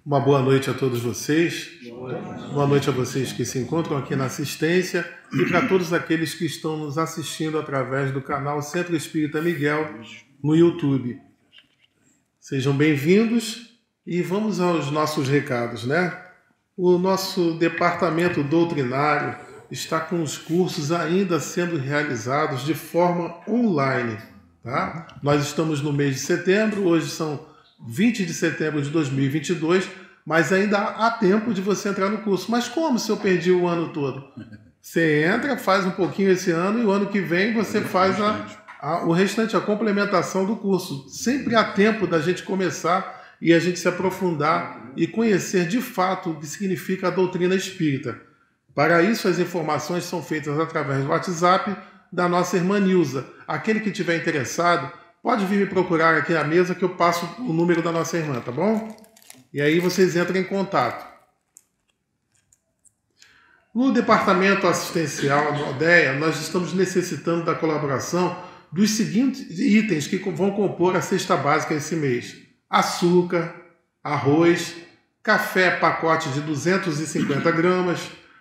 Uma boa noite a todos vocês. Boa noite a vocês que se encontram aqui na assistência e para todos aqueles que estão nos assistindo através do canal Centro Espírita Miguel no YouTube. Sejam bem-vindos e vamos aos nossos recados, né? O nosso departamento doutrinário está com os cursos ainda sendo realizados de forma online, tá? Nós estamos no mês de setembro, hoje são 20 de setembro de 2022, mas ainda há tempo de você entrar no curso. Mas como se eu perdi o ano todo? Você entra, faz um pouquinho esse ano e o ano que vem você faz o restante, a complementação do curso. Sempre há tempo da gente começar e a gente se aprofundar e conhecer de fato o que significa a doutrina espírita. Para isso, as informações são feitas através do WhatsApp da nossa irmã Nilza. Aquele que estiver interessado, pode vir me procurar aqui na mesa que eu passo o número da nossa irmã, tá bom? E aí vocês entram em contato. No departamento assistencial do ODEA, nós estamos necessitando da colaboração dos seguintes itens que vão compor a cesta básica esse mês: açúcar, arroz, café pacote de 250 gramas,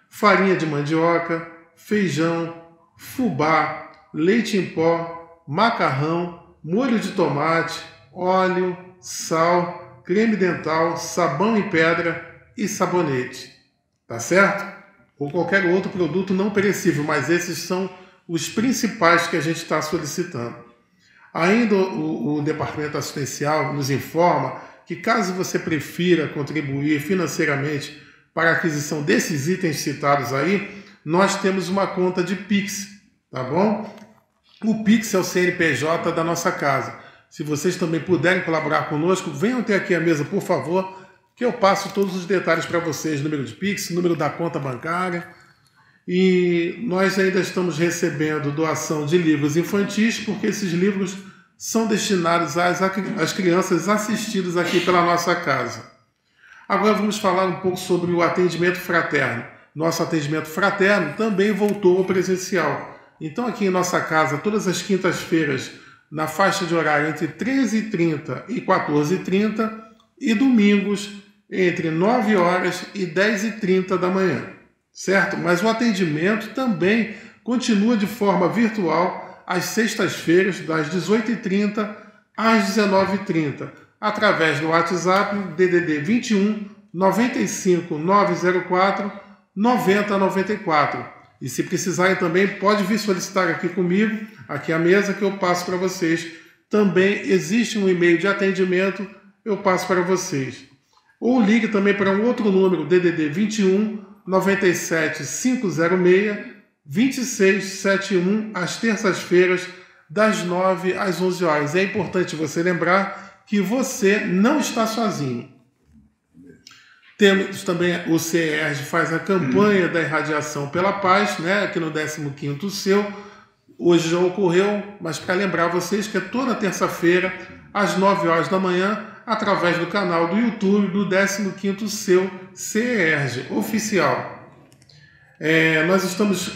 farinha de mandioca, feijão, fubá, leite em pó, macarrão, molho de tomate, óleo, sal, creme dental, sabão em pedra e sabonete. Tá certo? Ou qualquer outro produto não perecível, mas esses são os principais que a gente está solicitando. Ainda o departamento assistencial nos informa que caso você prefira contribuir financeiramente para a aquisição desses itens citados aí, nós temos uma conta de Pix, tá bom? O Pix é o CNPJ da nossa casa. Se vocês também puderem colaborar conosco, venham até aqui a mesa, por favor, que eu passo todos os detalhes para vocês, número de Pix, número da conta bancária. E nós ainda estamos recebendo doação de livros infantis, porque esses livros são destinados às crianças assistidas aqui pela nossa casa. Agora vamos falar um pouco sobre o atendimento fraterno. Nosso atendimento fraterno também voltou ao presencial. Então aqui em nossa casa, todas as quintas-feiras, na faixa de horário entre 13h30 e 14h30 e domingos entre 9 horas e 10h30 da manhã, certo? Mas o atendimento também continua de forma virtual às sextas-feiras, das 18h30 às 19h30, através do WhatsApp DDD 21 95 904 9094. E se precisarem também, pode vir solicitar aqui comigo, aqui à mesa, que eu passo para vocês. Também existe um e-mail de atendimento, eu passo para vocês. Ou ligue também para um outro número, DDD 21 97 506 2671, às terças-feiras, das 9 às 11 horas. É importante você lembrar que você não está sozinho. Temos também o CERJ, faz a campanha da irradiação pela paz, né, aqui no 15º seu. Hoje já ocorreu, mas para lembrar vocês que é toda terça-feira, às 9 horas da manhã, através do canal do YouTube do 15º seu CERJ oficial. Nós estamos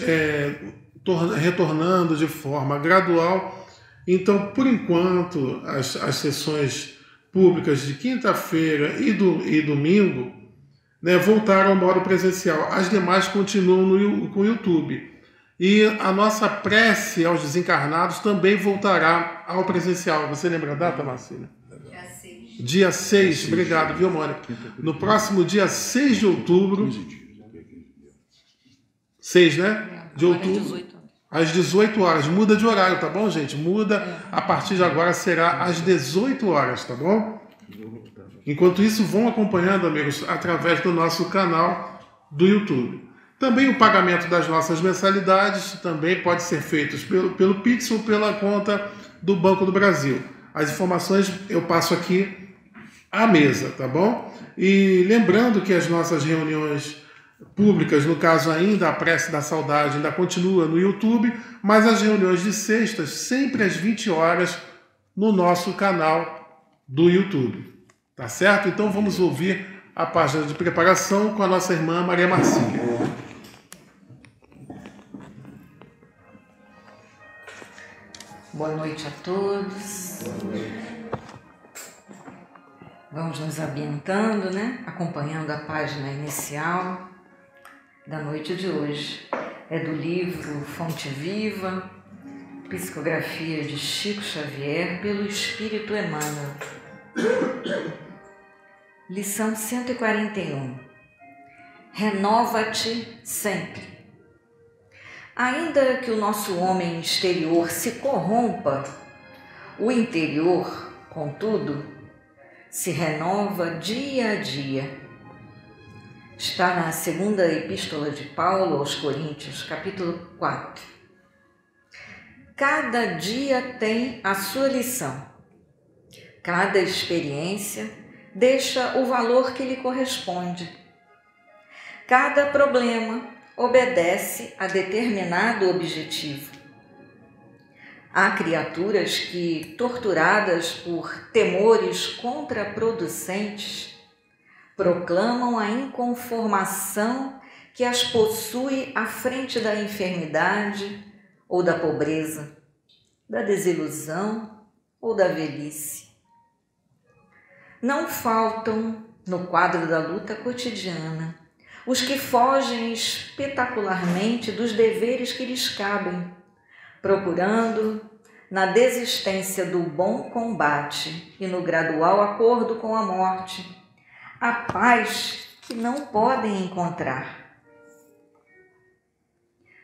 retornando de forma gradual, então, por enquanto, as sessões públicas de quinta-feira e domingo, né, voltaram ao modo presencial. As demais continuam com o YouTube. E a nossa prece aos desencarnados também voltará ao presencial. Você lembra a data, Marcília? Dia 6. Dia 6, obrigado, viu, Mônica? No próximo dia 6 de outubro. 6, né? De outubro. Às 18 horas. Muda de horário, tá bom, gente? Muda. A partir de agora será às 18 horas, tá bom? Enquanto isso, vão acompanhando, amigos, através do nosso canal do YouTube. Também o pagamento das nossas mensalidades também pode ser feito pelo Pix ou pela conta do Banco do Brasil. As informações eu passo aqui à mesa, tá bom? E lembrando que as nossas reuniões públicas, no caso ainda a Prece da Saudade, ainda continua no YouTube, mas as reuniões de sextas sempre às 20 horas no nosso canal do YouTube. Tá certo? Então vamos ouvir a página de preparação com a nossa irmã Maria Marcília. Boa noite a todos. Vamos nos ambientando, né? Acompanhando a página inicial da noite de hoje. É do livro Fonte Viva, Psicografia de Chico Xavier pelo Espírito Emmanuel. Lição 141. Renova-te sempre. Ainda que o nosso homem exterior se corrompa, o interior, contudo, se renova dia a dia. Está na segunda epístola de Paulo aos Coríntios, capítulo 4. Cada dia tem a sua lição. Cada experiência deixa o valor que lhe corresponde. Cada problema obedece a determinado objetivo. Há criaturas que, torturadas por temores contraproducentes, proclamam a inconformação que as possui à frente da enfermidade ou da pobreza, da desilusão ou da velhice. Não faltam, no quadro da luta cotidiana, os que fogem espetacularmente dos deveres que lhes cabem, procurando, na desistência do bom combate e no gradual acordo com a morte, a paz que não podem encontrar.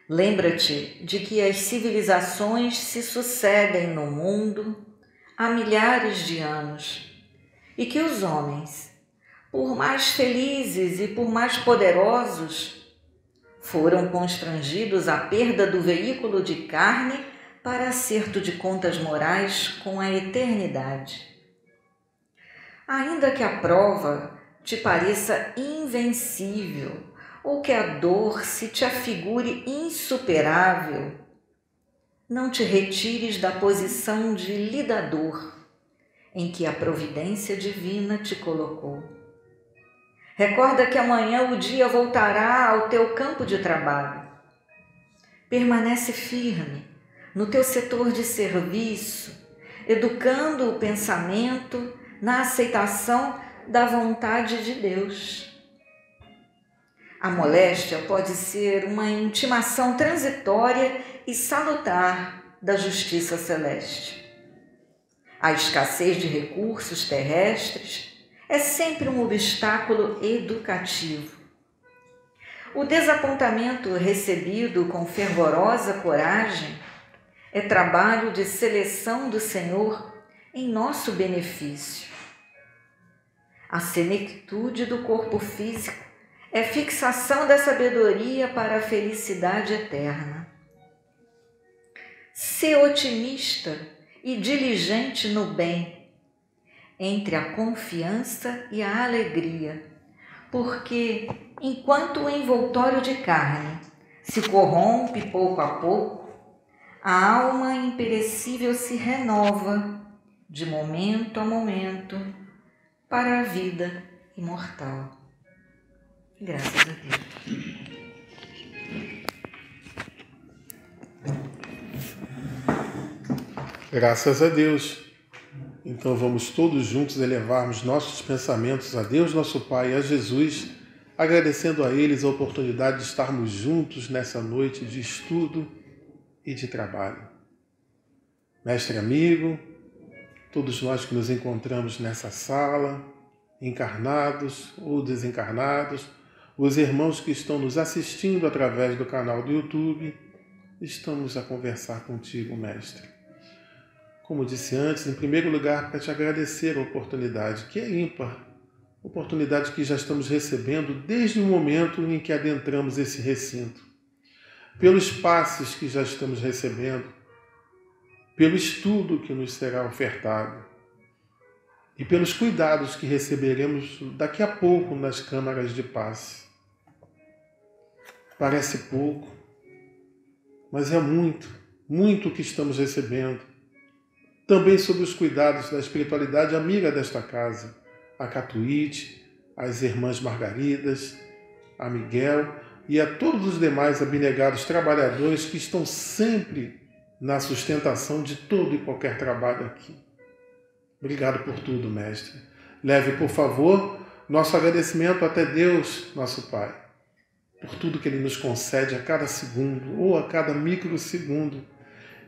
Lembra-te de que as civilizações se sucedem no mundo há milhares de anos e que os homens, por mais felizes e por mais poderosos, foram constrangidos à perda do veículo de carne para acerto de contas morais com a eternidade. Ainda que a prova te pareça invencível ou que a dor se te afigure insuperável, não te retires da posição de lidador em que a providência divina te colocou. Recorda que amanhã o dia voltará ao teu campo de trabalho. Permanece firme no teu setor de serviço, educando o pensamento na aceitação da vontade de Deus. A moléstia pode ser uma intimação transitória e salutar da justiça celeste. A escassez de recursos terrestres é sempre um obstáculo educativo. O desapontamento recebido com fervorosa coragem é trabalho de seleção do Senhor em nosso benefício. A senectude do corpo físico é fixação da sabedoria para a felicidade eterna. Sê otimista e diligente no bem, entre a confiança e a alegria, porque, enquanto o envoltório de carne se corrompe pouco a pouco, a alma imperecível se renova, de momento a momento, para a vida imortal. Graças a Deus. Graças a Deus. Então vamos todos juntos elevarmos nossos pensamentos a Deus, nosso Pai, e a Jesus, agradecendo a eles a oportunidade de estarmos juntos nessa noite de estudo e de trabalho. Mestre amigo, todos nós que nos encontramos nessa sala, encarnados ou desencarnados, os irmãos que estão nos assistindo através do canal do YouTube, estamos a conversar contigo, Mestre. Como disse antes, em primeiro lugar, para te agradecer a oportunidade, que é ímpar, oportunidade que já estamos recebendo desde o momento em que adentramos esse recinto, pelos passes que já estamos recebendo, pelo estudo que nos será ofertado e pelos cuidados que receberemos daqui a pouco nas câmaras de passe. Parece pouco, mas é muito, muito que estamos recebendo. Também sob os cuidados da espiritualidade amiga desta casa, a Catuíte, as irmãs Margaridas, a Miguel e a todos os demais abnegados trabalhadores que estão sempre na sustentação de todo e qualquer trabalho aqui. Obrigado por tudo, Mestre. leve, por favor, nosso agradecimento até Deus, nosso Pai, por tudo que Ele nos concede a cada segundo ou a cada microsegundo.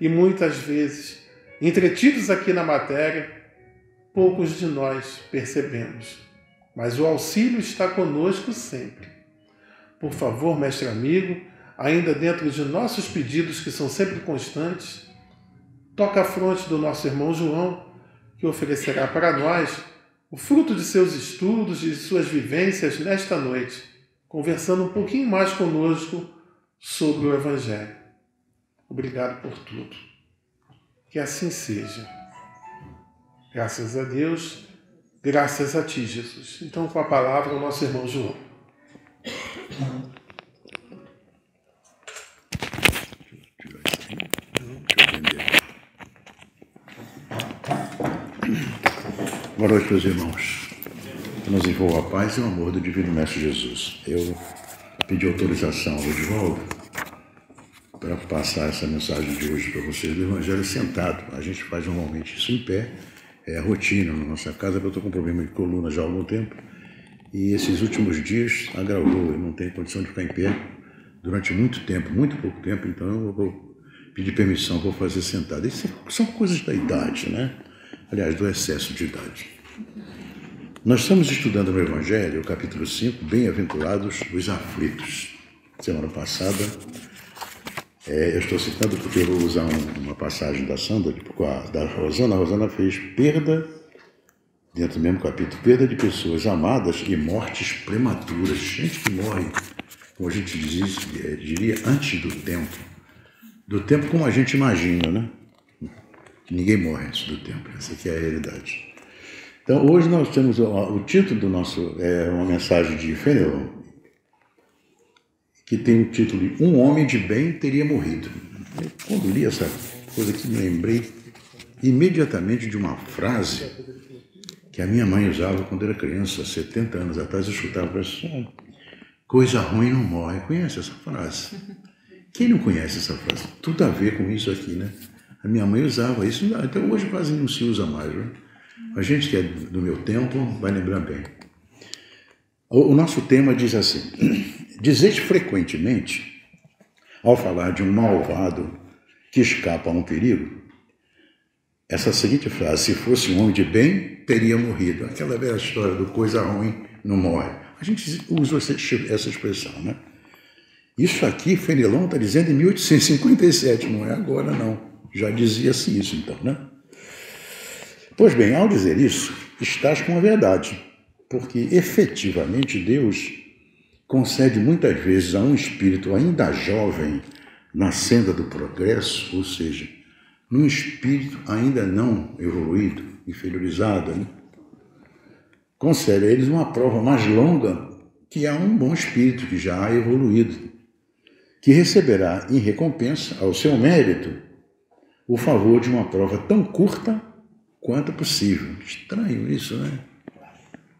E muitas vezes, entretidos aqui na matéria, poucos de nós percebemos. Mas o auxílio está conosco sempre. Por favor, mestre amigo, ainda dentro de nossos pedidos, que são sempre constantes, toca a fronte do nosso irmão João, que oferecerá para nós o fruto de seus estudos e de suas vivências nesta noite, conversando um pouquinho mais conosco sobre o Evangelho. Obrigado por tudo. Que assim seja. Graças a Deus, graças a Ti, Jesus. Então, com a palavra, o nosso irmão João. Boa noite, meus irmãos. Nos envolva a paz e o amor do Divino Mestre Jesus. Eu pedi autorização ao Edivaldo para passar essa mensagem de hoje para vocês do Evangelho sentado. A gente faz normalmente isso em pé, é a rotina na nossa casa, porque eu estou com problema de coluna já há algum tempo, e esses últimos dias agravou, eu não tenho condição de ficar em pé durante muito tempo, muito pouco tempo, então eu vou pedir permissão para fazer sentado. Isso são coisas da idade, né? Aliás, do excesso de idade. Nós estamos estudando no Evangelho, o capítulo 5, Bem-aventurados os aflitos. Semana passada, eu estou citando porque eu vou usar uma passagem da Sandra, da Rosana. A Rosana fez perda, dentro do mesmo capítulo, perda de pessoas amadas e mortes prematuras. Gente que morre, como a gente diria, antes do tempo como a gente imagina, né? Ninguém morre antes do tempo, essa aqui é a realidade. Então, hoje nós temos o título do nosso, uma mensagem de Fenelon, que tem o título de Um Homem de Bem Teria Morrido. Quando li essa coisa aqui, me lembrei imediatamente de uma frase que a minha mãe usava quando era criança, 70 anos atrás. Eu escutava assim: coisa ruim não morre. Conhece essa frase? Quem não conhece essa frase? Tudo a ver com isso aqui, né? A minha mãe usava isso, até hoje quase não se usa mais, né? A gente que é do meu tempo vai lembrar bem. O nosso tema diz assim: dizeis frequentemente, ao falar de um malvado que escapa a um perigo, essa seguinte frase: se fosse um homem de bem, teria morrido. Aquela velha história do coisa ruim não morre. A gente usa essa expressão, né? Isso aqui, Fenelon está dizendo em 1857, não é agora não. Já dizia-se isso, então, né? Pois bem, ao dizer isso, estás com a verdade, porque efetivamente Deus concede muitas vezes a um espírito ainda jovem, na senda do progresso, ou seja, num espírito ainda não evoluído, inferiorizado, né? Concede a eles uma prova mais longa que a um bom espírito que já há evoluído, que receberá em recompensa ao seu mérito o favor de uma prova tão curta quanto possível. Estranho isso, né?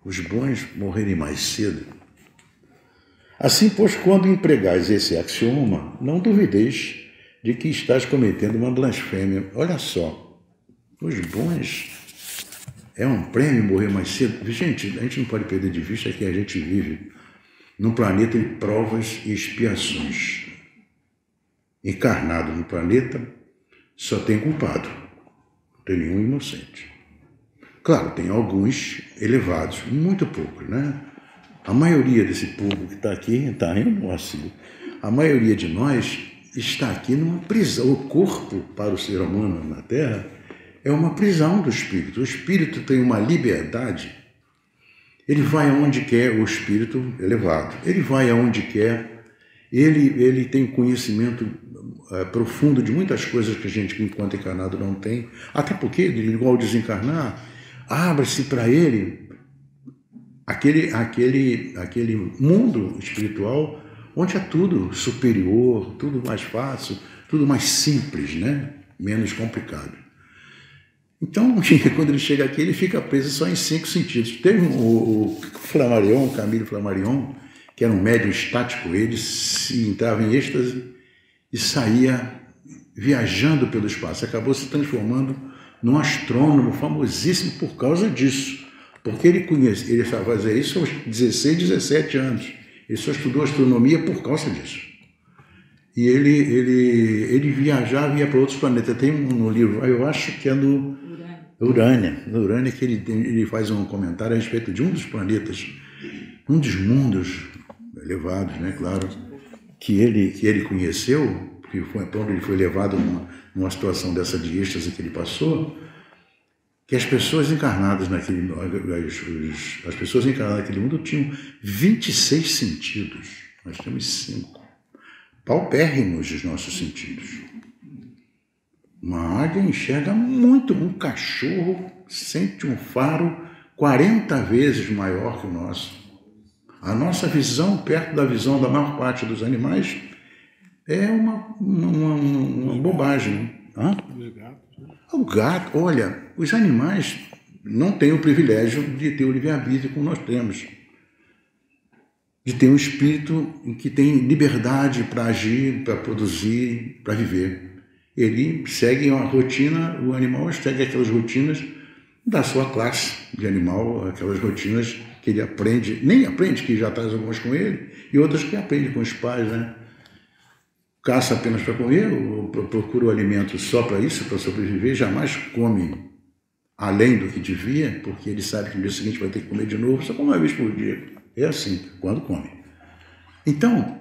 Os bons morrerem mais cedo. Assim, pois, quando empregais esse axioma, não duvideis de que estás cometendo uma blasfêmia. Olha só, os bons é um prêmio morrer mais cedo. Gente, a gente não pode perder de vista que a gente vive num planeta de provas e expiações. Encarnado no planeta, só tem culpado, não tem nenhum inocente. Claro, tem alguns elevados, muito poucos, né? A maioria desse povo que está aqui, está indo assim, a maioria de nós está aqui numa prisão. O corpo, para o ser humano na Terra, é uma prisão do espírito. O espírito tem uma liberdade. Ele vai aonde quer, o espírito elevado. Ele vai aonde quer. Ele tem conhecimento profundo de muitas coisas que a gente, enquanto encarnado, não tem. Até porque, igual desencarnar, abre-se para ele aquele mundo espiritual onde é tudo superior, tudo mais fácil, tudo mais simples, né? Menos complicado. Então, quando ele chega aqui, ele fica preso só em 5 sentidos. Teve o Flammarion, Camille Flammarion, que era um médium estático, ele se entrava em êxtase e saía viajando pelo espaço. Acabou se transformando num astrônomo famosíssimo por causa disso. Porque ele só fazia isso aos 16, 17 anos. Ele só estudou astronomia por causa disso. E ele viajava e ia para outros planetas. Tem no livro, eu acho que é no Urânia, que ele faz um comentário a respeito de um dos planetas, um dos mundos elevados, né, claro, que ele conheceu, que foi quando ele foi levado numa situação dessa de êxtase que ele passou, que as pessoas encarnadas as pessoas encarnadas naquele mundo tinham 26 sentidos. Nós temos 5. Paupérrimos os nossos sentidos. Uma águia enxerga muito, um cachorro sente um faro 40 vezes maior que o nosso. A nossa visão, perto da visão da maior parte dos animais, é uma bobagem. Hã? O gato, olha, os animais não têm o privilégio de ter o livre-arbítrio como nós temos. De ter um espírito em que tem liberdade para agir, para produzir, para viver. Ele segue uma rotina, o animal segue aquelas rotinas da sua classe de animal, aquelas rotinas que ele aprende, nem aprende, que já traz algumas com ele, e outras que aprende com os pais, né? Caça apenas para comer, ou procura o alimento só para isso, para sobreviver, jamais come além do que devia, porque ele sabe que no dia seguinte vai ter que comer de novo, só come uma vez por dia. É assim, quando come. Então,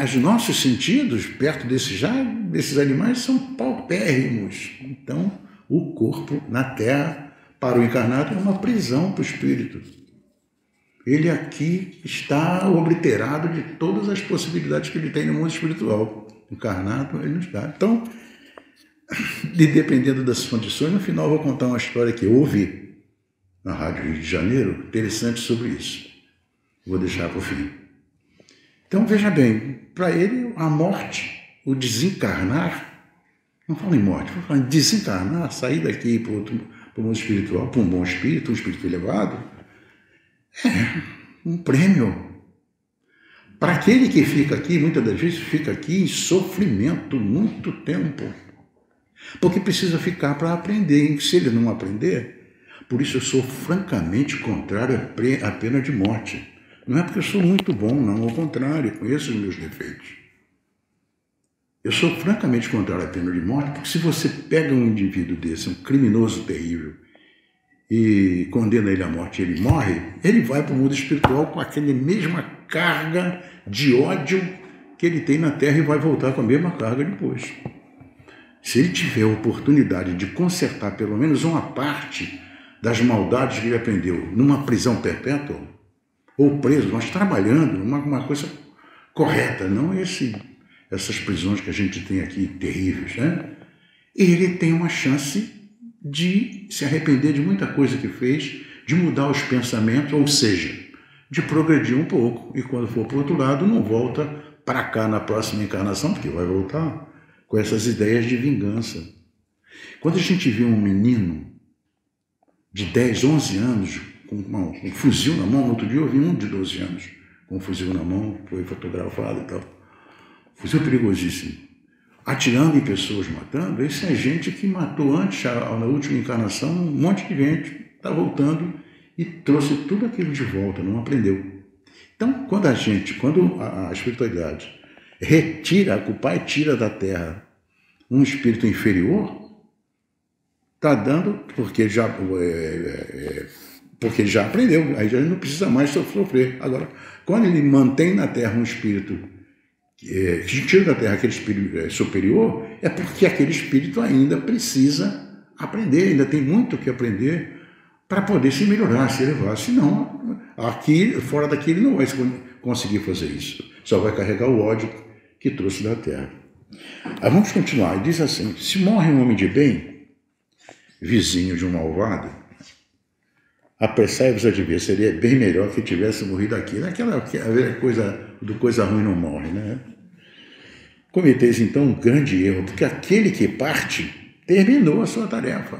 os nossos sentidos, perto desses animais, são paupérrimos. Então, o corpo na Terra, para o encarnado, é uma prisão para o espírito. Ele aqui está obliterado de todas as possibilidades que ele tem no mundo espiritual. Encarnado, ele não está. Então, dependendo das condições, no final eu vou contar uma história que eu ouvi na Rádio Rio de Janeiro, interessante sobre isso. Vou deixar para o fim. Então, veja bem, para ele, a morte, o desencarnar, não falo em morte, vou falar em desencarnar, sair daqui para o mundo espiritual, para um bom espírito, um espírito elevado, é um prêmio. Para aquele que fica aqui, muitas das vezes fica aqui em sofrimento muito tempo, porque precisa ficar para aprender. E se ele não aprender, por isso eu sou francamente contrário à pena de morte. Não é porque eu sou muito bom, não, ao contrário, conheço os meus defeitos. Eu sou francamente contrário à pena de morte, porque se você pega um indivíduo desse, um criminoso terrível, e condena ele à morte e ele morre, ele vai para o mundo espiritual com aquela mesma carga de ódio que ele tem na Terra e vai voltar com a mesma carga depois. Se ele tiver a oportunidade de consertar pelo menos uma parte das maldades que ele aprendeu numa prisão perpétua, ou preso, mas trabalhando, uma coisa correta, não essas prisões que a gente tem aqui terríveis, né? Ele tem uma chance de se arrepender de muita coisa que fez, de mudar os pensamentos, ou seja, de progredir um pouco, e quando for para o outro lado, não volta para cá na próxima encarnação, porque vai voltar com essas ideias de vingança. Quando a gente vê um menino de 10, 11 anos, com um fuzil na mão, no outro dia eu vi um de 12 anos, com um fuzil na mão, foi fotografado e tal. Fuzil perigosíssimo. Atirando em pessoas, matando, esse é gente que matou antes, na última encarnação, um monte de gente, está voltando e trouxe tudo aquilo de volta, não aprendeu. Então, quando a espiritualidade retira, o Pai tira da Terra um espírito inferior, está dando, porque ele já aprendeu, aí já não precisa mais sofrer. Agora, quando ele mantém na Terra um espírito que tira da Terra aquele espírito superior, é porque aquele espírito ainda precisa aprender, ainda tem muito que aprender para poder se melhorar, se elevar. Senão, aqui, fora daqui, ele não vai conseguir fazer isso. Só vai carregar o ódio que trouxe da Terra. Aí vamos continuar. Ele diz assim: se morre um homem de bem, vizinho de um malvado, apressai-vos a ver, seria bem melhor que tivesse morrido aqui. Aquela coisa ruim não morre, né? Cometeis então um grande erro, porque aquele que parte terminou a sua tarefa.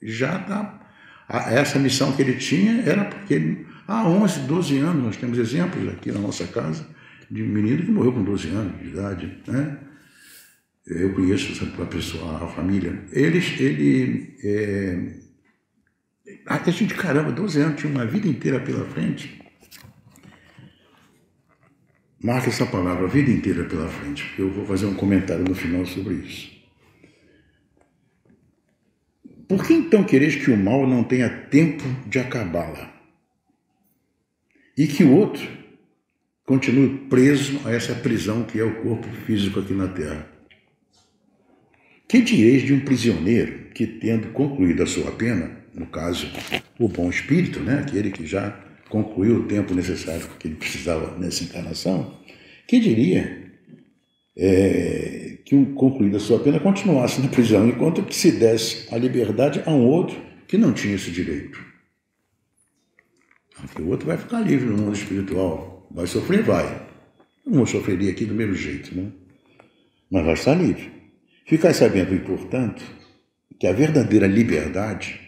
Já está. Essa missão que ele tinha era porque há 11, 12 anos, nós temos exemplos aqui na nossa casa de um menino que morreu com 12 anos de idade, né? Eu conheço a pessoa, a família. A gente, caramba, 12 anos, tinha uma vida inteira pela frente. Marca essa palavra, a vida inteira pela frente, porque eu vou fazer um comentário no final sobre isso. Por que então quereis que o mal não tenha tempo de acabá-la? E que o outro continue preso a essa prisão que é o corpo físico aqui na Terra? Que direis de um prisioneiro que, tendo concluído a sua pena, no caso, o bom espírito, né, aquele que já concluiu o tempo necessário que ele precisava nessa encarnação, que diria que, concluída a sua pena, continuasse na prisão, enquanto que se desse a liberdade a um outro que não tinha esse direito. Porque o outro vai ficar livre no mundo espiritual. Vai sofrer? Vai. Não sofreria aqui do mesmo jeito, né? Mas vai estar livre. Ficai sabendo, portanto, que a verdadeira liberdade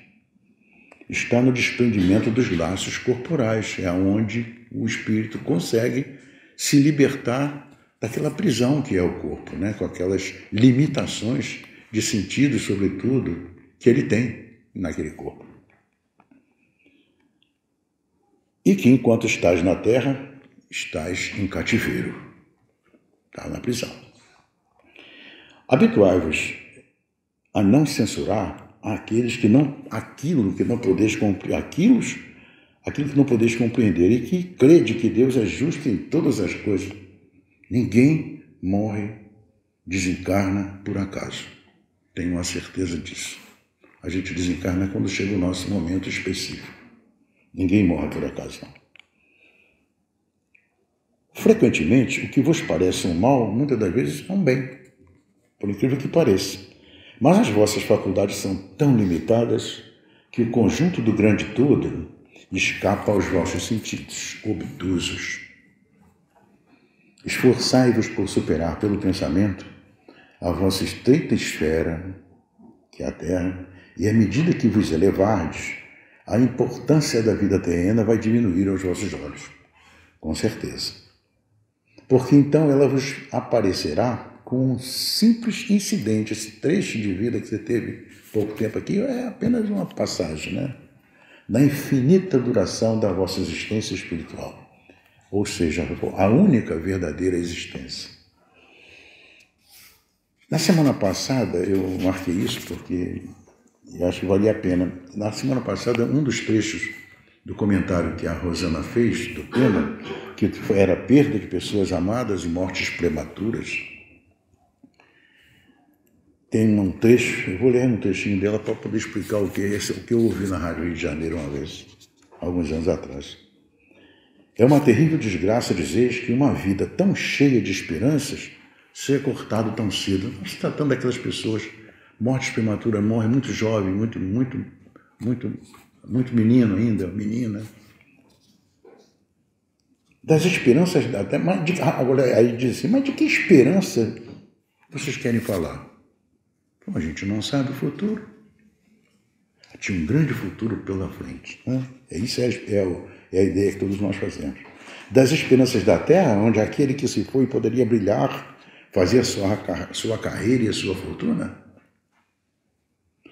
está no desprendimento dos laços corporais. É onde o espírito consegue se libertar daquela prisão que é o corpo, né? Com aquelas limitações de sentido, sobretudo, que ele tem naquele corpo. E que, enquanto estás na terra, estás em cativeiro. Está na prisão. Habituai-vos a não censurar aquilo que não podeis compreender e que crede que Deus é justo em todas as coisas. Ninguém morre, desencarna por acaso. Tenho a certeza disso. A gente desencarna quando chega o nosso momento específico. Ninguém morre por acaso, não. Frequentemente, o que vos parece um mal, muitas das vezes é um bem, por incrível que pareça. Mas as vossas faculdades são tão limitadas que o conjunto do grande todo escapa aos vossos sentidos obtusos. Esforçai-vos por superar pelo pensamento a vossa estreita esfera, que é a Terra, e à medida que vos elevardes, a importância da vida terrena vai diminuir aos vossos olhos, com certeza. Porque então ela vos aparecerá com um simples incidente. Esse trecho de vida que você teve pouco tempo aqui é apenas uma passagem, né? Da infinita duração da vossa existência espiritual. Ou seja, a única verdadeira existência. Na semana passada, eu marquei isso porque eu acho que valia a pena. Na semana passada, um dos trechos do comentário que a Rosana fez do tema, que era a perda de pessoas amadas e mortes prematuras, tem um trecho, eu vou ler um trechinho dela para poder explicar o que é o que eu ouvi na Rádio Rio de Janeiro uma vez, alguns anos atrás. É uma terrível desgraça dizeres que uma vida tão cheia de esperanças seja cortada tão cedo. Se tratando daquelas pessoas, mortes prematuras, morre muito jovem, muito menino ainda, menina. Das esperanças, até, agora aí diz assim, mas de que esperança vocês querem falar? A gente não sabe o futuro. Tinha um grande futuro pela frente. Né? Isso é a ideia que todos nós fazemos. Das esperanças da terra, onde aquele que se foi poderia brilhar, fazer a sua carreira e a sua fortuna.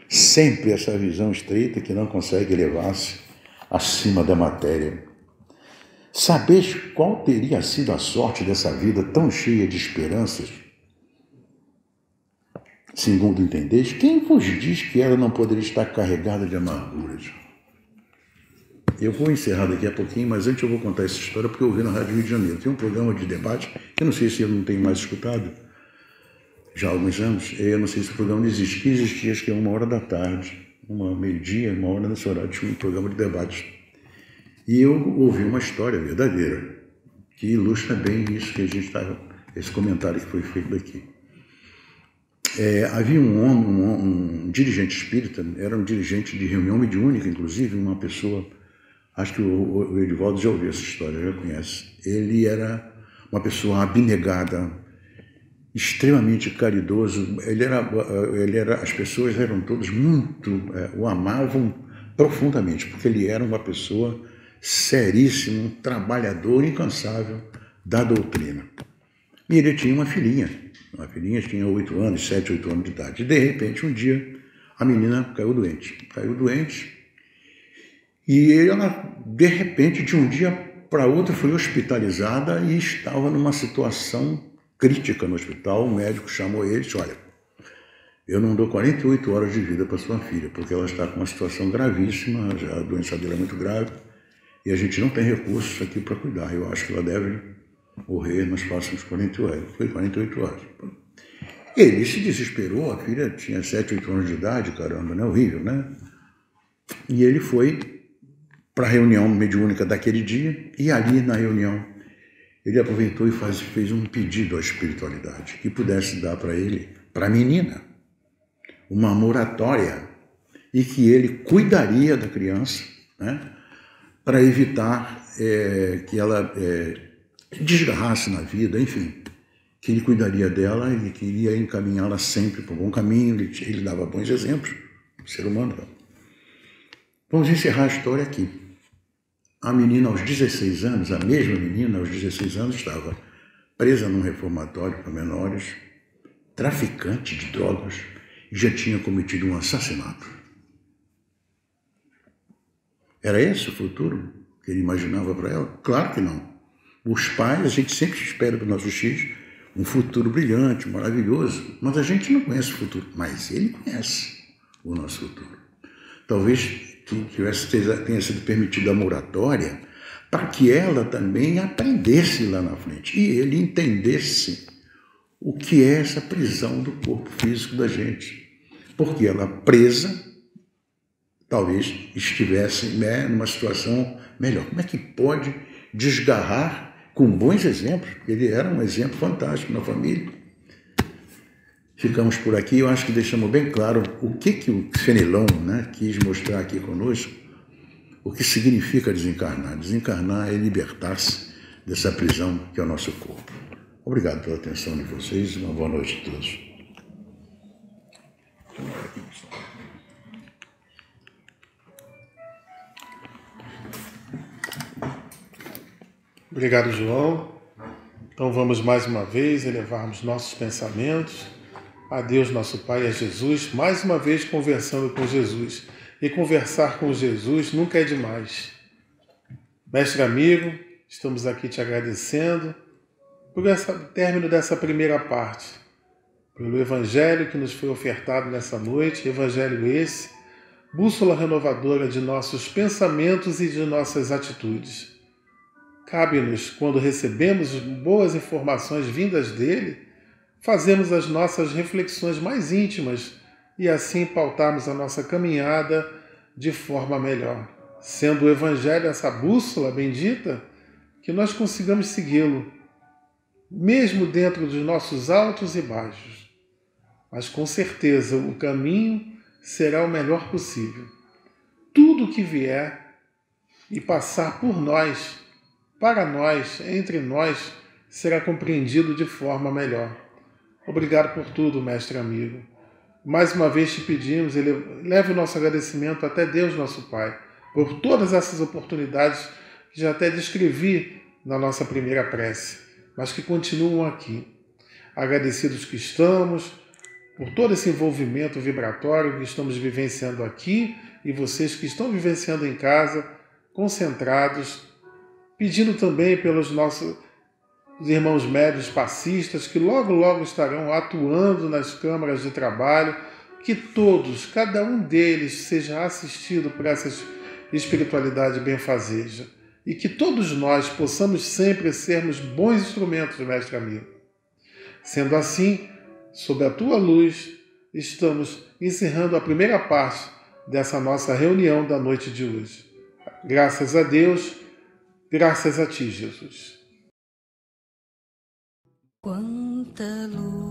Sempre essa visão estreita que não consegue elevar-se acima da matéria. Sabeis qual teria sido a sorte dessa vida tão cheia de esperanças? Segundo entendeis, quem vos diz que ela não poderia estar carregada de amarguras? Eu vou encerrar daqui a pouquinho, mas antes eu vou contar essa história porque eu ouvi na Rádio Rio de Janeiro. Tem um programa de debate, que eu não sei se eu não tenho mais escutado, já há alguns anos. Eu não sei se o programa não existe. Que existia, acho que é 1h da tarde, meio-dia, 1h nesse horário, tinha um programa de debate. E eu ouvi uma história verdadeira, que ilustra bem isso que a gente estava, esse comentário que foi feito daqui. Havia um dirigente espírita, era um dirigente de reunião mediúnica, inclusive, uma pessoa, acho que o Edivaldo já ouviu essa história, já conhece. Ele era uma pessoa abnegada, extremamente caridoso, as pessoas eram todas o amavam profundamente, porque ele era uma pessoa seríssima, um trabalhador incansável da doutrina. E ele tinha uma filhinha tinha 8 anos, 7, 8 anos de idade. E, de repente, um dia, a menina caiu doente. E ela, de repente, de um dia para outro, foi hospitalizada e estava numa situação crítica no hospital. O médico chamou ele e disse: olha, eu não dou 48 horas de vida para sua filha, porque ela está com uma situação gravíssima, já a doença dela é muito grave, e a gente não tem recursos aqui para cuidar. Eu acho que ela deve morrer nas próximas 48 horas. Foi 48 horas. Ele se desesperou, a filha tinha 7, 8 anos de idade, caramba, né? Horrível, né? E ele foi para a reunião mediúnica daquele dia, e ali na reunião ele aproveitou e fez um pedido à espiritualidade que pudesse dar para ele, para a menina, uma moratória, e que ele cuidaria da criança, né, para evitar que ela desgarrasse na vida, enfim, que ele cuidaria dela e queria encaminhá-la sempre para o bom caminho. Ele dava bons exemplos, ser humano. Vamos encerrar a história aqui. A menina, aos 16 anos, a mesma menina, aos 16 anos, estava presa num reformatório para menores, traficante de drogas, e já tinha cometido um assassinato. Era esse o futuro que ele imaginava para ela? Claro que não. Os pais, a gente sempre espera para os nossos filhos um futuro brilhante, maravilhoso, mas a gente não conhece o futuro, mas ele conhece o nosso futuro. Talvez tenha sido permitida a moratória para que ela também aprendesse lá na frente e ele entendesse o que é essa prisão do corpo físico da gente. Porque ela presa, talvez estivesse numa situação melhor. Como é que pode desgarrar com bons exemplos? Ele era um exemplo fantástico na família. Ficamos por aqui. Eu acho que deixamos bem claro o que o Fenelon, né, quis mostrar aqui conosco, o que significa desencarnar. Desencarnar é libertar-se dessa prisão que é o nosso corpo. Obrigado pela atenção de vocês e uma boa noite a todos. Obrigado, João. Então vamos mais uma vez elevarmos nossos pensamentos a Deus, nosso Pai, e a Jesus, mais uma vez conversando com Jesus. E conversar com Jesus nunca é demais. Mestre amigo, estamos aqui te agradecendo por término dessa primeira parte, pelo Evangelho que nos foi ofertado nessa noite, Evangelho esse, bússola renovadora de nossos pensamentos e de nossas atitudes. Cabe-nos, quando recebemos boas informações vindas dele, fazermos as nossas reflexões mais íntimas e assim pautarmos a nossa caminhada de forma melhor. Sendo o Evangelho essa bússola bendita, que nós consigamos segui-lo, mesmo dentro dos nossos altos e baixos. Mas com certeza o caminho será o melhor possível. Tudo que vier e passar por nós, para nós, entre nós, será compreendido de forma melhor. Obrigado por tudo, mestre amigo. Mais uma vez te pedimos, leve o nosso agradecimento até Deus, nosso Pai, por todas essas oportunidades que já até descrevi na nossa primeira prece, mas que continuam aqui. Agradecidos que estamos, por todo esse envolvimento vibratório que estamos vivenciando aqui e vocês que estão vivenciando em casa, concentrados, pedindo também pelos nossos irmãos médios passistas que logo, logo estarão atuando nas câmaras de trabalho, que todos, cada um deles, seja assistido por essa espiritualidade benfazeja e que todos nós possamos sempre sermos bons instrumentos, mestre amigo. Sendo assim, sob a tua luz, estamos encerrando a primeira parte dessa nossa reunião da noite de hoje. Graças a Deus, graças a ti, Jesus. Quanta luz